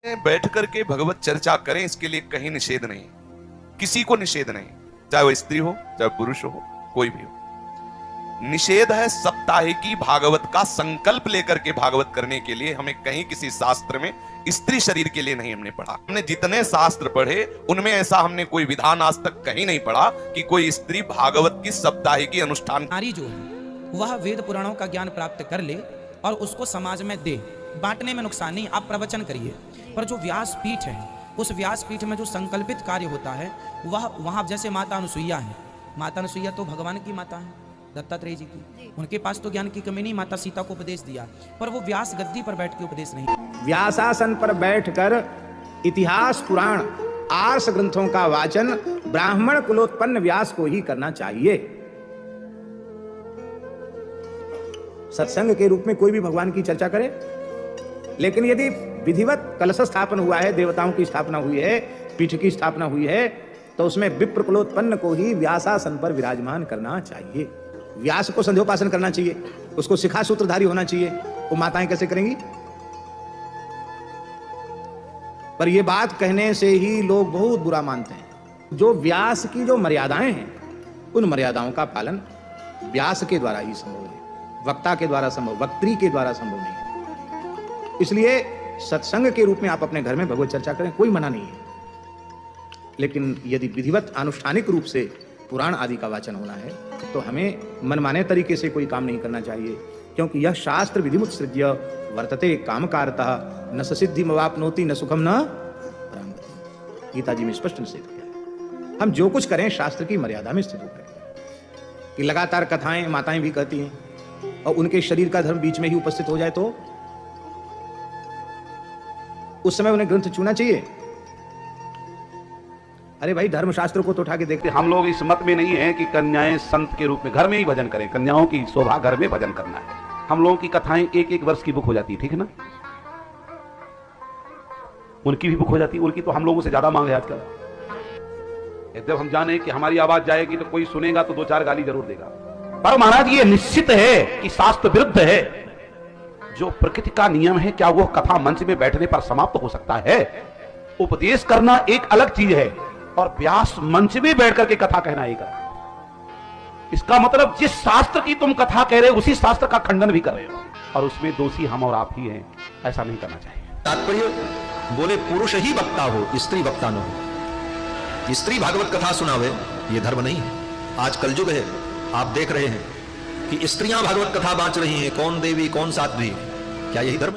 बैठ करके भगवत चर्चा करें, इसके लिए कहीं निषेध नहीं, किसी को निषेध नहीं, चाहे वो स्त्री हो चाहे पुरुष हो, कोई भी हो। निषेध है सप्ताहिकी भागवत का संकल्प लेकर के भागवत करने के लिए। हमें कहीं किसी शास्त्र में स्त्री शरीर के लिए नहीं हमने पढ़ा। हमने जितने शास्त्र पढ़े उनमें ऐसा हमने कोई विधान आज तक कहीं नहीं पढ़ा कि कोई स्त्री भागवत की सप्ताहिकी अनुष्ठान। नारी जो है वह वेद पुराणों का ज्ञान प्राप्त कर ले और उसको समाज में दे। बांटने में नुकसान नहीं, आप प्रवचन करिए, पर जो व्यासपीठ है उस व्यासपीठ में जो संकल्पित कार्य होता है वह वहां, जैसे माता अनुसुईया है, माता अनुसुईया तो भगवान की माता है, दत्तात्रेय जी की, उनके पास तो ज्ञान की कमी नहीं, माता सीता को उपदेश दिया, पर वो व्यास गद्दी पर बैठ के उपदेश नहीं। व्यासासन पर बैठकर इतिहास पुराण आर्ष ग्रंथों का वाचन ब्राह्मण कुलोत्पन्न व्यास को ही करना चाहिए। सत्संग के रूप में कोई भी भगवान की चर्चा करे, लेकिन यदि विधिवत कलश स्थापन हुआ है, देवताओं की स्थापना हुई है, पीठ की स्थापना हुई है, तो उसमें विप्र कुलोत्पन्न को ही व्यासासन पर विराजमान करना चाहिए। व्यास को संध्योपासन करना चाहिए, उसको शिखा सूत्रधारी होना चाहिए। वो माताएं कैसे करेंगी? पर यह बात कहने से ही लोग बहुत बुरा मानते हैं। जो व्यास की जो मर्यादाएं हैं उन मर्यादाओं का पालन व्यास के द्वारा ही संभव है, वक्ता के द्वारा संभव, वक्त्री के द्वारा संभव नहीं। इसलिए सत्संग के रूप में आप अपने घर में भगवत चर्चा करें, कोई मना नहीं है, लेकिन यदि विधिवत आनुष्ठानिक रूप से पुराण आदि का वाचन होना है तो हमें मनमाने तरीके से कोई काम नहीं करना चाहिए, क्योंकि यह शास्त्र विधिमुत्सृज्य वर्तते कामकारतः न सिद्धि मवाप्नोति न सुखम न परांगति। गीता जी में स्पष्ट निषेध किया है। हम जो कुछ करें शास्त्र की मर्यादा में स्थित होकर। कि लगातार कथाएं माताएं भी कहती हैं और उनके शरीर का धर्म बीच में ही उपस्थित हो जाए तो उस समय उन्हें ग्रंथ छूना चाहिए। अरे भाई, धर्मशास्त्र को तो उठा के देखते। हम लोग इस मत में नहीं है कि कन्याएं संत के रूप में घर में ही भजन करें। कन्याओं की शोभा घर में भजन करना है। हम लोगों की कथाएं एक एक वर्ष की बुक हो जाती है, ठीक है ना? उनकी भी बुक हो जाती है, उनकी तो हम लोगों से ज्यादा मांग है आजकल। जब हम जाने कि हमारी आवाज जाएगी तो कोई सुनेगा तो दो चार गाली जरूर देगा। पर महाराज ये निश्चित है कि शास्त्र विरुद्ध है। जो प्रकृति का नियम है, क्या वो कथा मंच में बैठने पर समाप्त हो सकता है? उपदेश करना एक अलग चीज है और व्यास मंच में बैठ करके कथा कहना एक अलग। इसका मतलब जिस शास्त्र की तुम कथा कह रहे हो उसी शास्त्र का खंडन भी कर रहे हो, और उसमें दोषी हम और आप ही हैं। ऐसा नहीं करना चाहिए। तात्पर्य बोले पुरुष ही वक्ता हो, स्त्री वक्ता न हो। स्त्री भागवत कथा सुनावे ये धर्म नहीं है। आज कलयुग है, आप देख रहे हैं कि स्त्रियां भागवत कथा बांच रही हैं। कौन देवी कौन साध्वी, क्या यही धर्म?